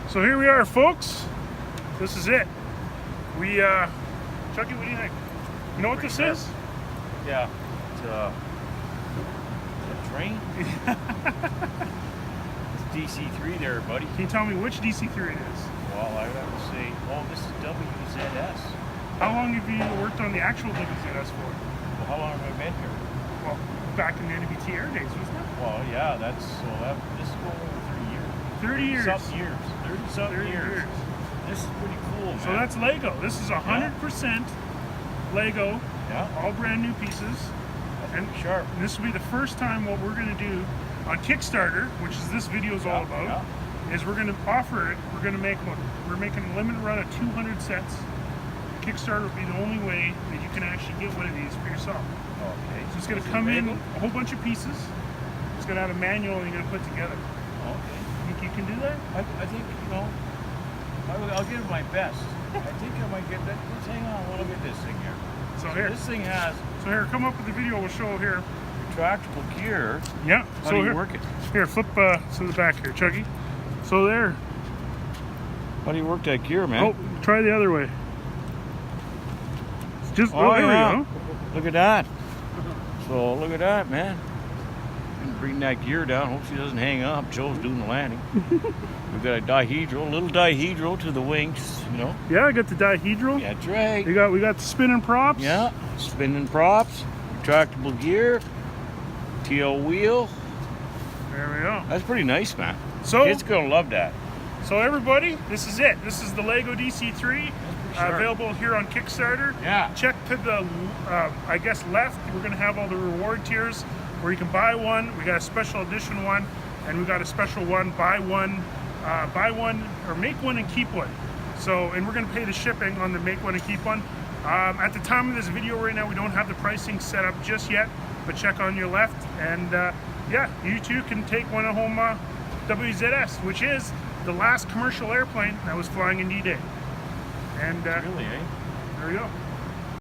So here we are, folks. This is it. We, Chucky, what do you think? You know what this is? Yeah, it's a train. It's DC-3 there, buddy. Can you tell me which DC-3 it is? Well, I would have to say, oh, this is WZS. How long have you worked on the actual WZS for? Well, how long have I been here? Well, back in the NBT Air days, wasn't it? Well, yeah, this is going over 30 years. 30 years. 30-something years. This is pretty cool, man. So that's Lego. This is 100% Lego. Yeah. All brand new pieces. That's And pretty sharp. this will be the first time what we're going to do on Kickstarter, which is this video is all about, is we're going to offer it. We're going to make one. We're making a limited run of 200 sets. Kickstarter will be the only way that you can actually get one of these for yourself. Okay. So it's going to come in a whole bunch of pieces. It's going to have a manual you're going to put together. Okay. Think you can do that? I think, you know, I'll give it my best. I think I might get that. Let's hang on. We'll look at this thing here. So here, this thing has come up with the video. We'll show here. retractable gear. Yeah. How so do you here, work it? Here, flip to the back here, Chucky. So there. How do you work that gear, man? Oh, try the other way. It's just Oh, there yeah. we go. Look at that. So look at that, man. And bring that gear down. Hope she doesn't hang up. Joe's doing the landing. We've got a dihedral, little dihedral to the wings, you know. Yeah, I got the dihedral. That's right. We got the spinning props. Yeah, spinning props, retractable gear, TL wheel. There we go. That's pretty nice, man. So Kids gonna love that. So everybody, this is it. This is the Lego DC-3, available here on Kickstarter. Yeah. Check to the, I guess, left. We're going to have all the reward tiers where you can buy one. We got a special edition one, and we got a special one, buy one, or make one and keep one. So, and we're going to pay the shipping on the make one and keep one. At the time of this video right now, we don't have the pricing set up just yet, but check on your left, and yeah, you too can take one home WZS, which is the last commercial airplane that was flying in D-Day. And Really, eh? there you go.